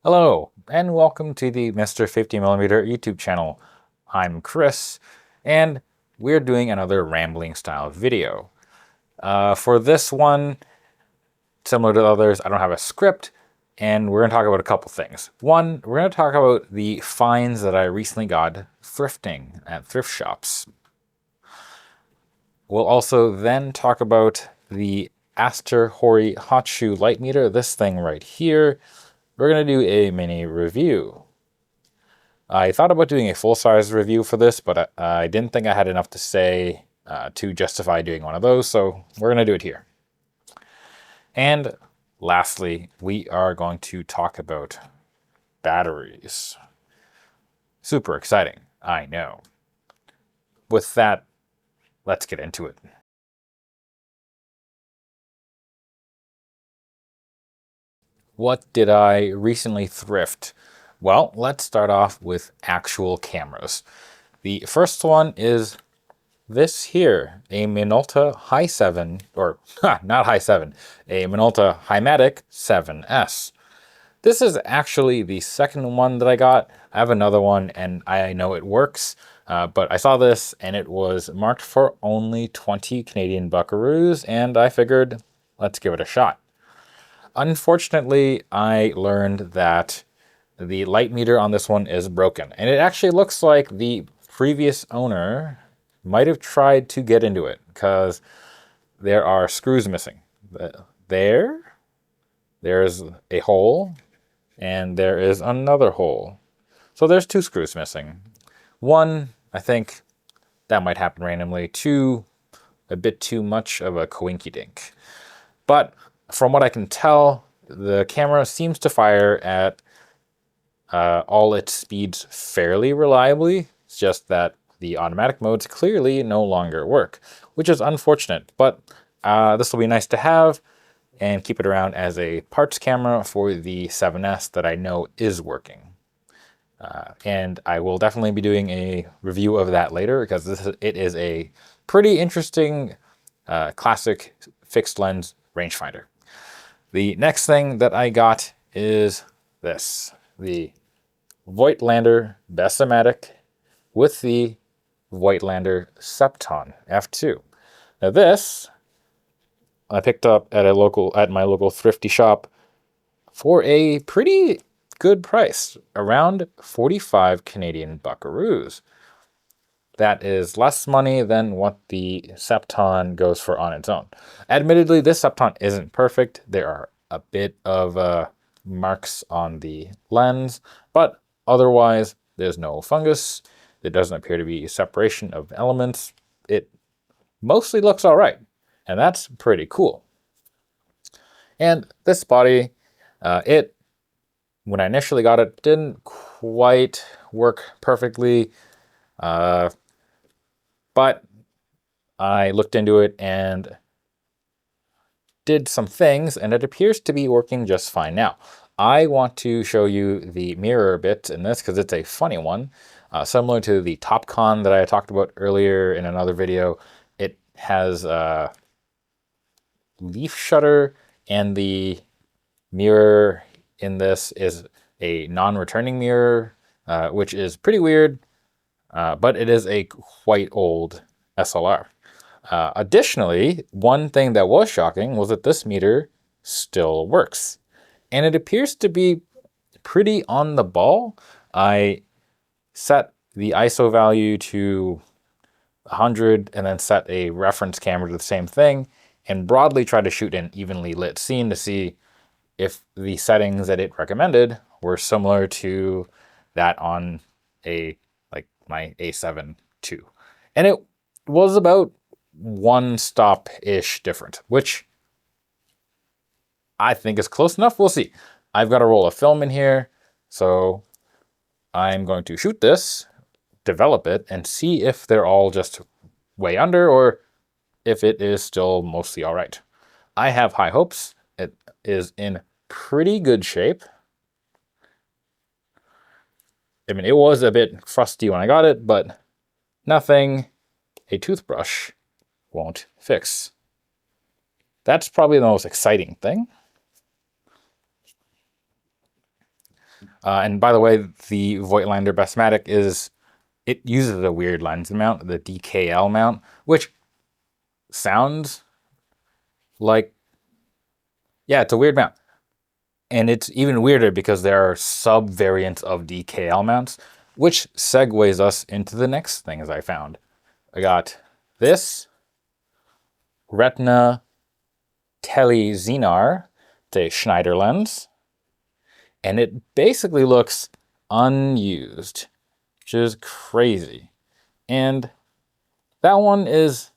Hello, and welcome to the Mr. 50mm YouTube channel. I'm Chris, and we're doing another rambling style video. For this one, similar to others, I don't have a script, and we're going to talk about a couple things. One, we're going to talk about the finds that I recently got thrifting at thrift shops. We'll also then talk about the AstrHori hot shoe light meter, this thing right here. We're going to do a mini review. I thought about doing a full-size review for this, but I didn't think I had enough to say to justify doing one of those, so we're going to do it here. And lastly, we are going to talk about batteries. Super exciting, I know. With that, let's get into it. What did I recently thrift? Well, let's start off with actual cameras. The first one is this here, a Minolta High 7, or not High 7, a Minolta Himatic 7S. This is actually the second one that I got. I have another one and I know it works, but I saw this and it was marked for only 20 Canadian buckaroos, and I figured, let's give it a shot. Unfortunately, I learned that the light meter on this one is broken, and it actually looks like the previous owner might have tried to get into it because there are screws missing. There's a hole, and there is another hole. So there's two screws missing. One, I think that might happen randomly. Two, a bit too much of a coinky-dink. But from what I can tell, the camera seems to fire at all its speeds fairly reliably. It's just that the automatic modes clearly no longer work, which is unfortunate, but this will be nice to have and keep it around as a parts camera for the 7S that I know is working. And I will definitely be doing a review of that later because it is a pretty interesting classic fixed lens rangefinder. The next thing that I got is this, the Voigtlander Best-O-Matic with the Voigtlander Septon F2. Now this, I picked up at my local Thrifty shop for a pretty good price, around 45 Canadian buckaroos. That is less money than what the Septon goes for on its own. Admittedly, this Septon isn't perfect. There are a bit of marks on the lens, but otherwise, there's no fungus. There doesn't appear to be separation of elements. It mostly looks all right, and that's pretty cool. And this body, when I initially got it, didn't quite work perfectly, but I looked into it and did some things, and it appears to be working just fine now. I want to show you the mirror bit in this because it's a funny one. Similar to the TopCon that I talked about earlier in another video, it has a leaf shutter, and the mirror in this is a non-returning mirror, which is pretty weird, but it is a quite old SLR. Additionally, one thing that was shocking was that this meter still works, and it appears to be pretty on the ball. I set the ISO value to 100 and then set a reference camera to the same thing and broadly tried to shoot an evenly lit scene to see if the settings that it recommended were similar to that on my A7 II. And it was about one stop-ish different, which I think is close enough. We'll see. I've got a roll of film in here, so I'm going to shoot this, develop it, and see if they're all just way under or if it is still mostly all right. I have high hopes. It is in pretty good shape. I mean, it was a bit frosty when I got it, but nothing a toothbrush won't fix. That's probably the most exciting thing. And by the way, the Voigtlander Bestmatic it uses a weird lens mount, the DKL mount, which sounds like, yeah, it's a weird mount. And it's even weirder because there are sub-variants of DKL mounts, which segues us into the next things I found. I got this Retina Tele Zenar. It's a Schneider lens. And it basically looks unused, which is crazy. And that one is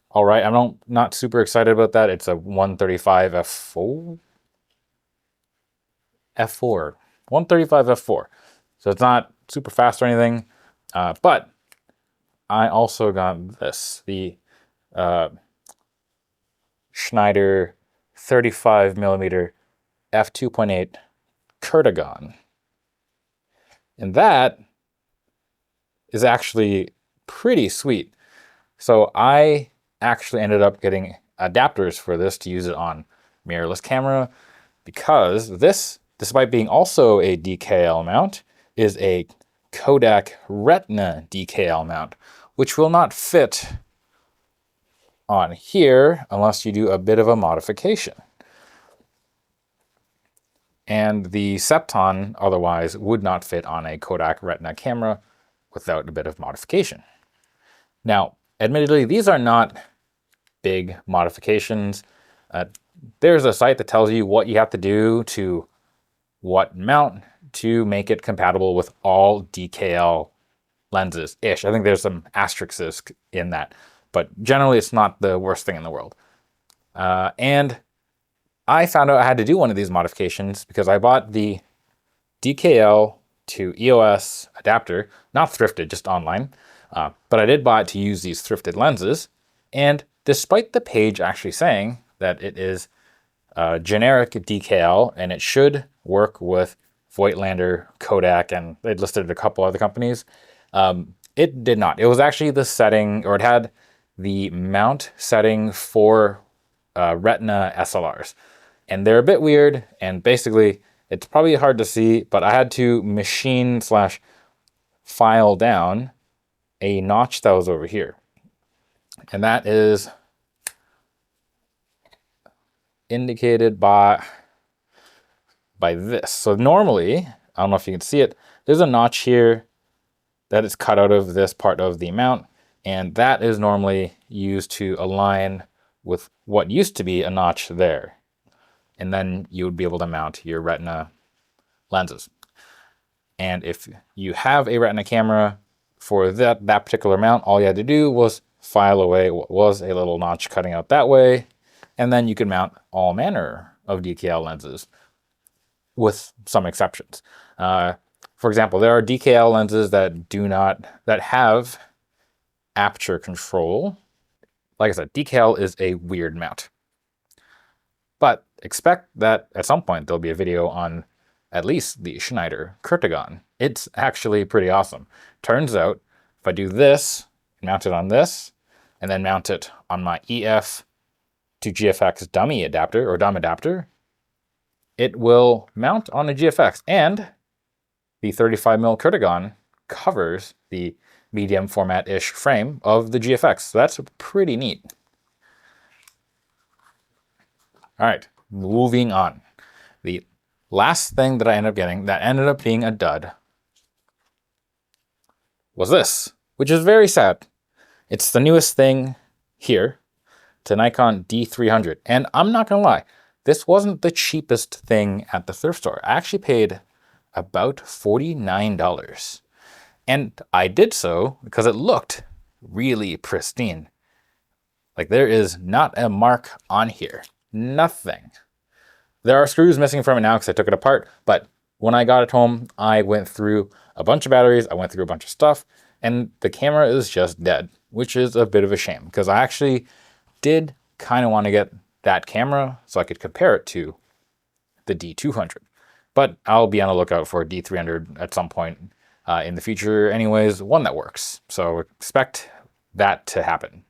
all right. I'm not super excited about that. It's a 135 f4. 135 f4. So it's not super fast or anything. But I also got this, the Schneider 35mm f2.8 Kurtagon. And that is actually pretty sweet. So I actually ended up getting adapters for this to use it on mirrorless camera, because this, despite being also a DKL mount, is a Kodak Retina DKL mount, which will not fit on here unless you do a bit of a modification. And the Septon otherwise would not fit on a Kodak Retina camera without a bit of modification. Now, admittedly, these are not big modifications. There's a site that tells you what you have to do to what mount to make it compatible with all DKL lenses-ish. I think there's some asterisks in that, but generally it's not the worst thing in the world. And I found out I had to do one of these modifications because I bought the DKL to EOS adapter, not thrifted, just online. But I did buy it to use these thrifted lenses. And despite the page actually saying that it is generic DKL and it should work with Voigtlander, Kodak, and they'd listed a couple other companies, it did not. It was actually the setting, or it had the mount setting for Retina SLRs. And they're a bit weird, and basically it's probably hard to see, but I had to machine/file down a notch that was over here. And that is indicated by this. So normally, I don't know if you can see it, there's a notch here that is cut out of this part of the mount, and that is normally used to align with what used to be a notch there. And then you would be able to mount your Retina lenses. And if you have a Retina camera for that particular mount, all you had to do was file away what was a little notch cutting out that way, and then you can mount all manner of DKL lenses, with some exceptions. For example, there are DKL lenses that have aperture control. Like I said, DKL is a weird mount. But expect that at some point there'll be a video on at least the Schneider Kurtagon. It's actually pretty awesome. Turns out, if I do this, mount it on this, and then mount it on my EF to GFX dummy adapter, or dumb adapter, it will mount on a GFX. And the 35mm Kurtagon covers the medium format-ish frame of the GFX. So that's pretty neat. All right, moving on. The last thing that I ended up getting that ended up being a dud was this, which is very sad. It's the newest thing here. It's a Nikon D300. And I'm not gonna lie, this wasn't the cheapest thing at the thrift store. I actually paid about $49. And I did so because it looked really pristine. Like, there is not a mark on here. Nothing. There are screws missing from it now because I took it apart, but when I got it home, I went through a bunch of batteries, I went through a bunch of stuff, and the camera is just dead, which is a bit of a shame because I actually did kind of want to get that camera so I could compare it to the D200. But I'll be on the lookout for a D300 at some point in the future anyways, one that works. So expect that to happen.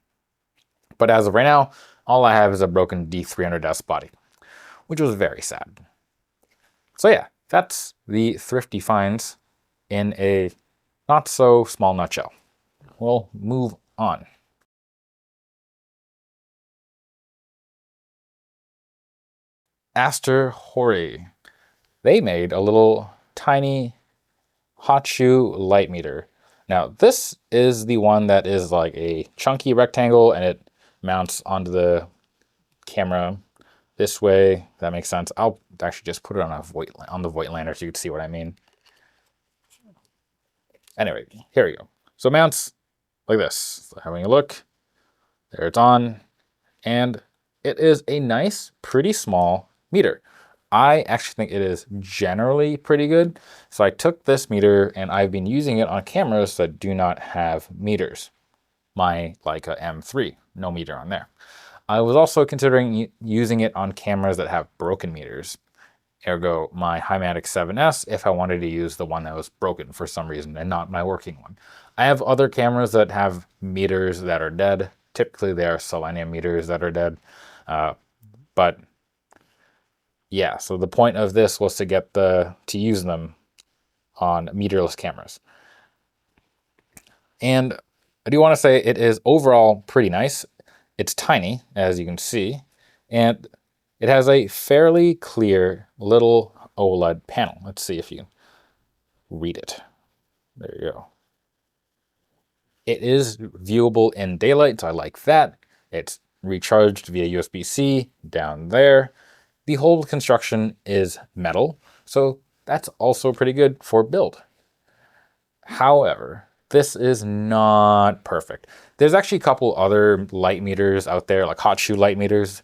But as of right now, all I have is a broken D300S body, which was very sad. So yeah, that's the Thrifty finds in a not so small nutshell. We'll move on. AstrHori. They made a little tiny hot shoe light meter. Now this is the one that is like a chunky rectangle and it mounts onto the camera this way. That makes sense. I'll actually just put it on the Voigtlander so you can see what I mean. Anyway, here we go. So it mounts like this. So having a look, there it's on, and it is a nice, pretty small meter. I actually think it is generally pretty good. So I took this meter and I've been using it on cameras that do not have meters. My Leica M3, no meter on there. I was also considering using it on cameras that have broken meters. Ergo, my Hymatic 7S, if I wanted to use the one that was broken for some reason and not my working one. I have other cameras that have meters that are dead. Typically, they are selenium meters that are dead. But yeah, so the point of this was to get to use them on meterless cameras. And I do want to say it is overall pretty nice. It's tiny, as you can see, and it has a fairly clear little OLED panel. Let's see if you read it. There you go. It is viewable in daylight, so I like that. It's recharged via USB-C down there. The whole construction is metal, so that's also pretty good for build. However, this is not perfect. There's actually a couple other light meters out there, like hot shoe light meters,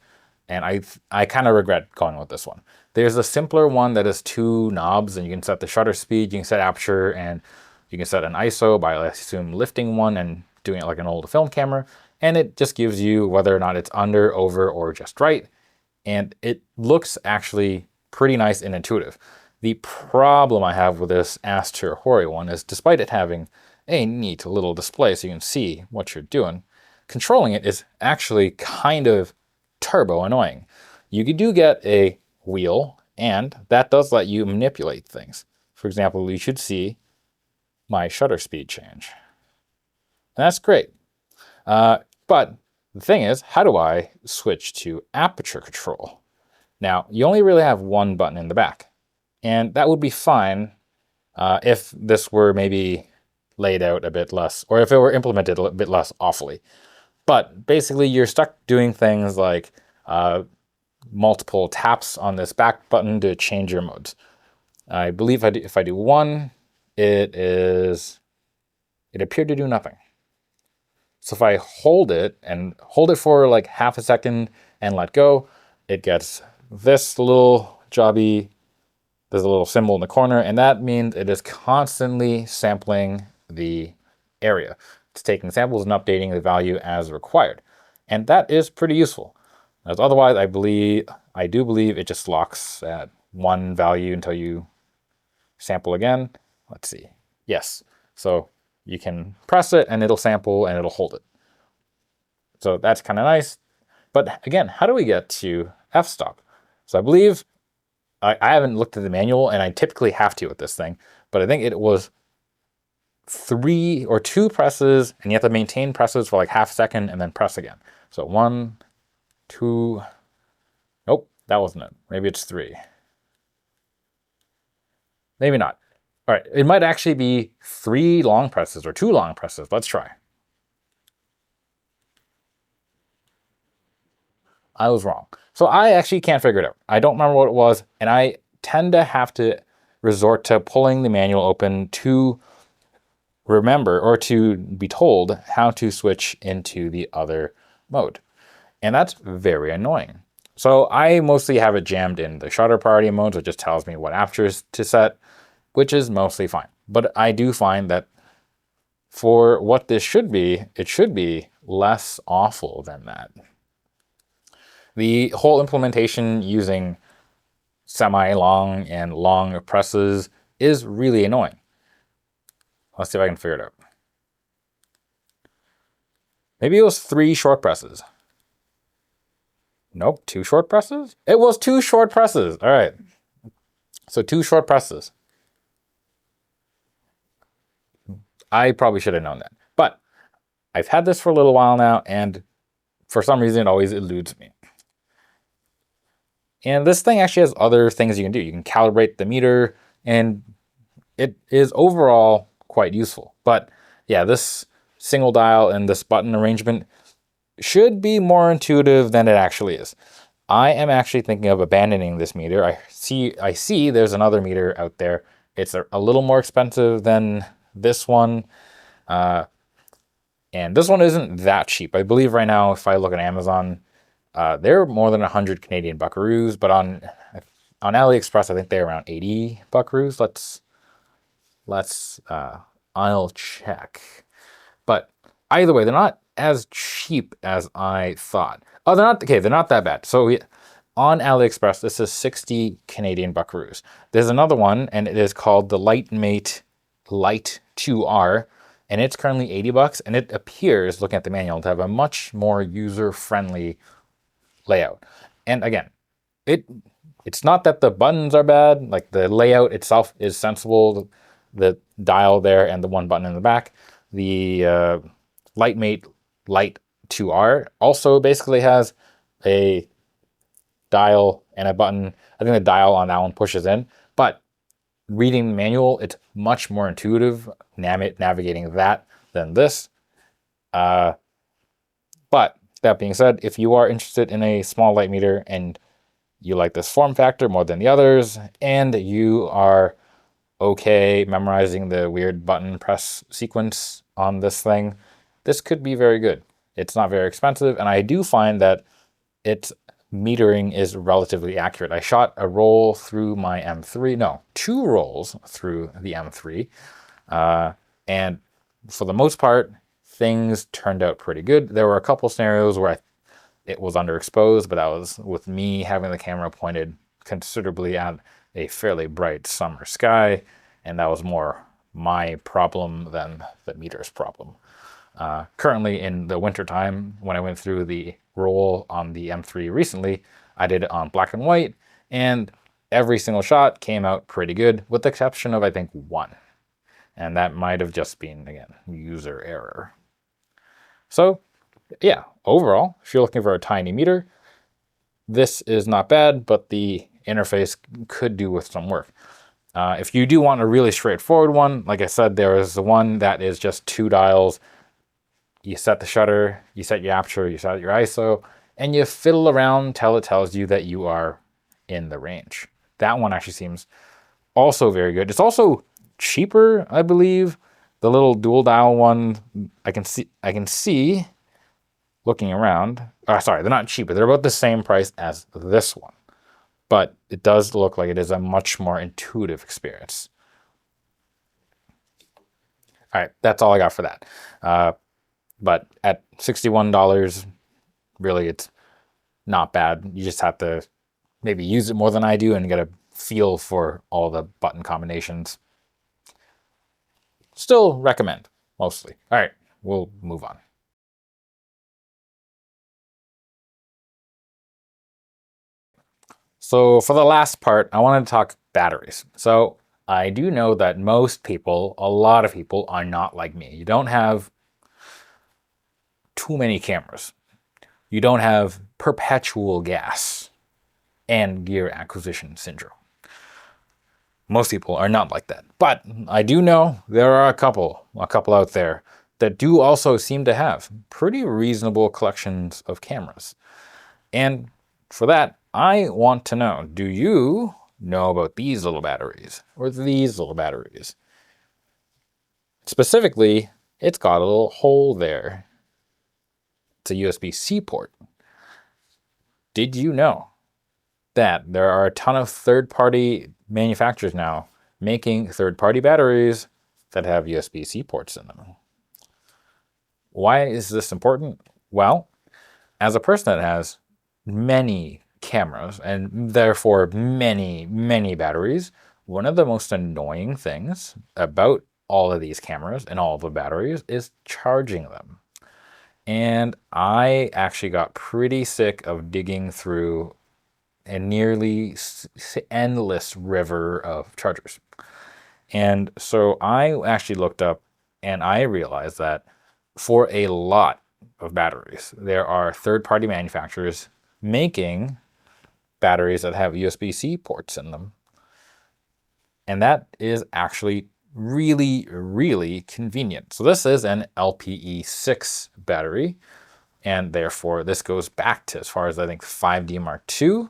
and I kind of regret going with this one. There's a simpler one that has two knobs, and you can set the shutter speed, you can set aperture, and you can set an ISO by, I assume, lifting one and doing it like an old film camera, and it just gives you whether or not it's under, over, or just right, and it looks actually pretty nice and intuitive. The problem I have with this AstrHori one is, despite it having a neat little display so you can see what you're doing, controlling it is actually kind of turbo annoying. You do get a wheel, and that does let you manipulate things. For example, you should see my shutter speed change. And that's great. But the thing is, how do I switch to aperture control? Now, you only really have one button in the back, and that would be fine if this were maybe laid out a bit less, or if it were implemented a bit less awfully. But basically, you're stuck doing things like multiple taps on this back button to change your modes. I believe if I do one, it appeared to do nothing. So if I hold it for like half a second and let go, it gets this little jobby. There's a little symbol in the corner, and that means it is constantly sampling the area. It's taking samples and updating the value as required. And that is pretty useful. As otherwise, I do believe it just locks at one value until you sample again. Let's see. Yes. So you can press it and it'll sample and it'll hold it. So that's kind of nice. But again, how do we get to f-stop? So I believe, I haven't looked at the manual, and I typically have to with this thing, but I think it was 3 or 2 presses, and you have to maintain presses for like half a second and then press again. So 1, 2, nope, that wasn't it. Maybe it's 3. Maybe not. All right, it might actually be 3 long presses or 2 long presses. Let's try. I was wrong. So I actually can't figure it out. I don't remember what it was, and I tend to have to resort to pulling the manual open to remember or to be told how to switch into the other mode. And that's very annoying. So I mostly have it jammed in the shutter priority mode, so it just tells me what apertures to set, which is mostly fine. But I do find that for what this should be, it should be less awful than that. The whole implementation using semi-long and long presses is really annoying. Let's see if I can figure it out. Maybe it was 3 short presses. Nope, 2 short presses? It was 2 short presses. All right. So 2 short presses. I probably should have known that. But I've had this for a little while now, and for some reason it always eludes me. And this thing actually has other things you can do. You can calibrate the meter, and it is overall quite useful. But yeah, this single dial and this button arrangement should be more intuitive than it actually is. I am actually thinking of abandoning this meter. I see there's another meter out there. It's a little more expensive than this one. And this one isn't that cheap. I believe right now, if I look at Amazon, they're more than 100 Canadian buckaroos, but on AliExpress, I think they're around 80 buckaroos. I'll check. But either way, they're not as cheap as I thought. Oh, they're not, okay, they're not that bad. So on AliExpress, this is 60 Canadian buckaroos. There's another one, and it is called the Lightmate Light 2R, and it's currently 80 bucks, and it appears, looking at the manual, to have a much more user-friendly layout. And again, it's not that the buttons are bad, like the layout itself is sensible, the dial there and the one button in the back. The Lightmate Light 2R also basically has a dial and a button. I think the dial on that one pushes in, but reading the manual, it's much more intuitive navigating that than this. But that being said, if you are interested in a small light meter and you like this form factor more than the others, and you are okay memorizing the weird button press sequence on this thing, this could be very good. It's not very expensive, and I do find that its metering is relatively accurate. I shot a roll through my M3, no, 2 rolls through the M3, and for the most part, things turned out pretty good. There were a couple scenarios where it was underexposed, but that was with me having the camera pointed considerably at a fairly bright summer sky, and that was more my problem than the meter's problem. Currently in the winter time, when I went through the roll on the M3 recently, I did it on black and white, and every single shot came out pretty good, with the exception of, I think, 1. And that might have just been, again, user error. So, yeah, overall, if you're looking for a tiny meter, this is not bad, but the interface could do with some work. If you do want a really straightforward one, like I said, there is the one that is just 2 dials. You set the shutter, you set your aperture, you set your ISO, and you fiddle around till it tells you that you are in the range. That one actually seems also very good. It's also cheaper, I believe. The little dual dial one, I can see looking around. Sorry, they're not cheaper. They're about the same price as this one. But it does look like it is a much more intuitive experience. All right, that's all I got for that. But at $61, really, it's not bad. You just have to maybe use it more than I do and get a feel for all the button combinations. Still recommend, mostly. All right, we'll move on. So for the last part, I wanted to talk batteries. So I do know that most people, a lot of people, are not like me. You don't have too many cameras. You don't have perpetual gas and gear acquisition syndrome. Most people are not like that. But I do know there are a couple out there that do also seem to have pretty reasonable collections of cameras. And for that, I want to know, do you know about these little batteries or these little batteries? Specifically, it's got a little hole there. It's a USB-C port. Did you know that there are a ton of third-party manufacturers now making third-party batteries that have USB-C ports in them? Why is this important? Well, as a person that has many cameras and therefore many batteries, one of the most annoying things about all of these cameras and all of the batteries is charging them. And I actually got pretty sick of digging through a nearly endless river of chargers. And so I actually looked up and I realized that for a lot of batteries, there are third-party manufacturers making batteries that have USB-C ports in them. And that is actually really, really convenient. So this is an LPE6 battery, and therefore this goes back to as far as I think 5D Mark II,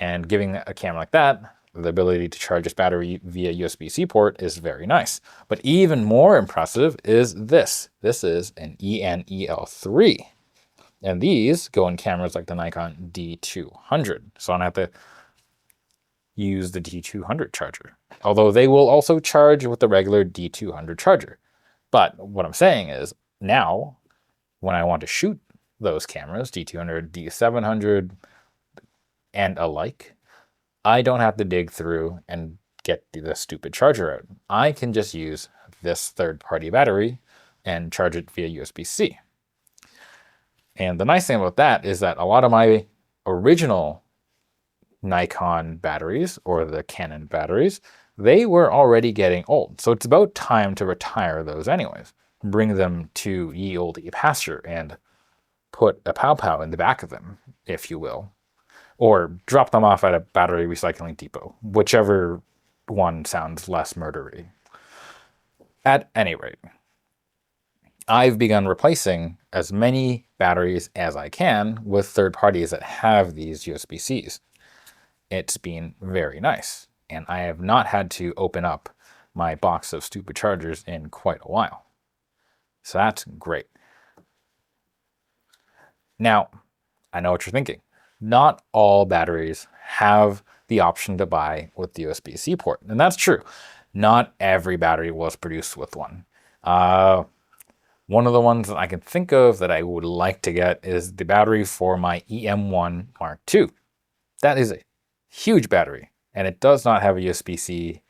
and giving a camera like that the ability to charge its battery via USB-C port is very nice. But even more impressive is this. This is an ENEL3. And these go in cameras like the Nikon D200. So I don't have to use the D200 charger. Although they will also charge with the regular D200 charger. But what I'm saying is now, when I want to shoot those cameras, D200, D700, and alike, I don't have to dig through and get the stupid charger out. I can just use this third-party battery and charge it via USB-C. And the nice thing about that is that a lot of my original Nikon batteries, or the Canon batteries, they were already getting old. So it's about time to retire those anyways. Bring them to ye olde pasture and put a pow-pow in the back of them, if you will. Or drop them off at a battery recycling depot, whichever one sounds less murdery. At any rate, I've begun replacing as many batteries as I can with third parties that have these USB-Cs. It's been very nice, and I have not had to open up my box of stupid chargers in quite a while. So that's great. Now, I know what you're thinking. Not all batteries have the option to buy with the USB-C port, and that's true. Not every battery was produced with one. One of the ones that I can think of that I would like to get is the battery for my EM1 Mark II. That is a huge battery, and it does not have a USB-C.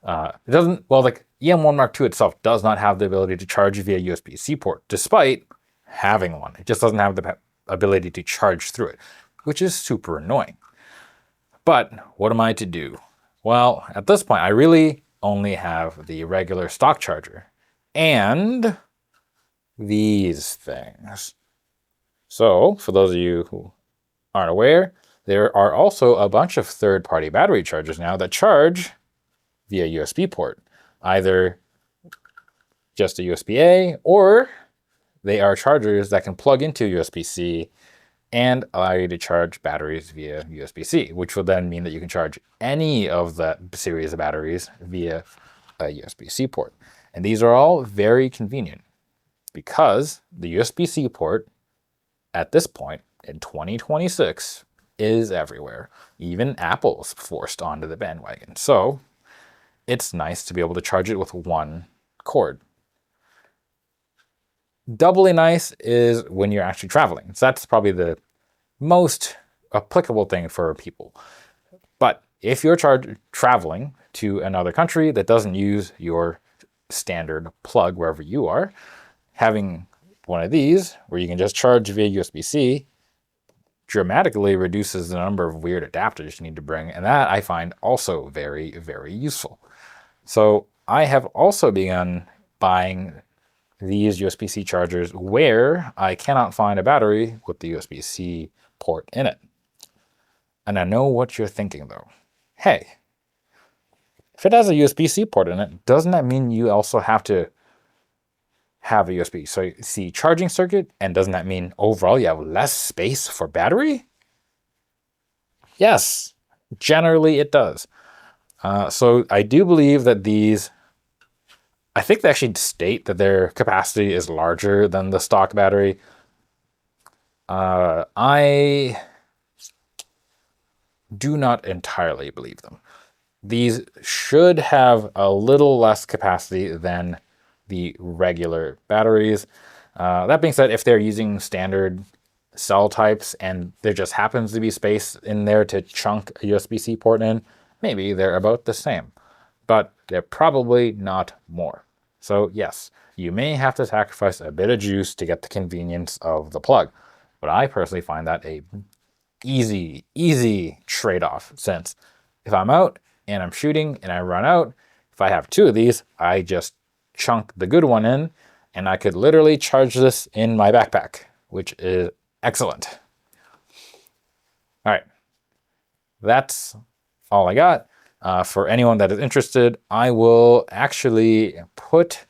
It doesn't, well, like EM1 Mark II itself does not have the ability to charge via USB-C port, despite having one. It just doesn't have the ability to charge through it, which is super annoying. But what am I to do? Well, at this point, I really only have the regular stock charger and these things. So, for those of you who aren't aware, there are also a bunch of third-party battery chargers now that charge via USB port. Either just a USB-A, or they are chargers that can plug into USB-C and allow you to charge batteries via USB-C, which will then mean that you can charge any of the series of batteries via a USB-C port. And these are all very convenient because the USB-C port at this point in 2026 is everywhere. Even Apple's forced onto the bandwagon. So it's nice to be able to charge it with one cord. Doubly nice is when you're actually traveling. So that's probably the most applicable thing for people. But if you're traveling to another country that doesn't use your standard plug wherever you are, having one of these where you can just charge via USB-C dramatically reduces the number of weird adapters you need to bring, and that I find also very, very useful. So I have also begun buying these USB-C chargers where I cannot find a battery with the USB-C port in it. And I know what you're thinking though. Hey, if it has a USB-C port in it, doesn't that mean you also have to have a USB-C charging circuit? And doesn't that mean overall you have less space for battery? Yes, generally it does. So I do believe that these, I think they actually state that their capacity is larger than the stock battery. I do not entirely believe them. These should have a little less capacity than the regular batteries. That being said, if they're using standard cell types and there just happens to be space in there to chunk a USB-C port in, maybe they're about the same, but they're probably not more. So yes, you may have to sacrifice a bit of juice to get the convenience of the plug, but I personally find that a easy trade-off, since if I'm out and I'm shooting and I run out, if I have 2 of these, I just chunk the good one in and I could literally charge this in my backpack, which is excellent. All right, that's all I got. For anyone that is interested, I will actually put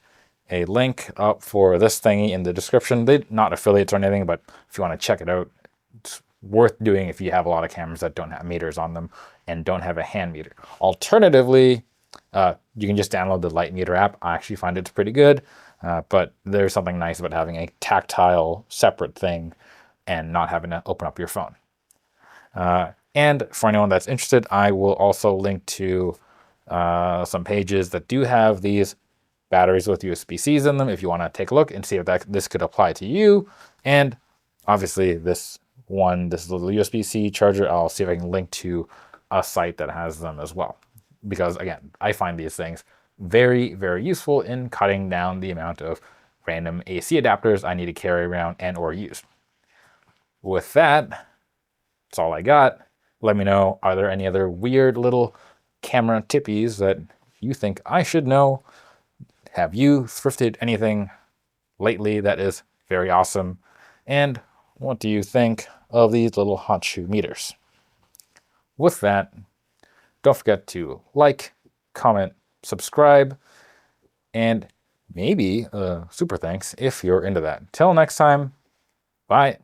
a link up for this thingy in the description. They're not affiliates or anything, but if you want to check it out, it's worth doing if you have a lot of cameras that don't have meters on them and don't have a hand meter. Alternatively, you can just download the Light Meter app. I actually find it's pretty good, but there's something nice about having a tactile separate thing and not having to open up your phone. And for anyone that's interested, I will also link to some pages that do have these batteries with USB-Cs in them if you want to take a look and see if this could apply to you. And obviously this little USB-C charger, I'll see if I can link to a site that has them as well. Because again, I find these things very, very useful in cutting down the amount of random AC adapters I need to carry around and or use. With that, that's all I got. Let me know, are there any other weird little camera tippies that you think I should know? Have you thrifted anything lately that is very awesome? And what do you think of these little hot shoe meters? With that, don't forget to like, comment, subscribe, and maybe super thanks if you're into that. Till next time, bye.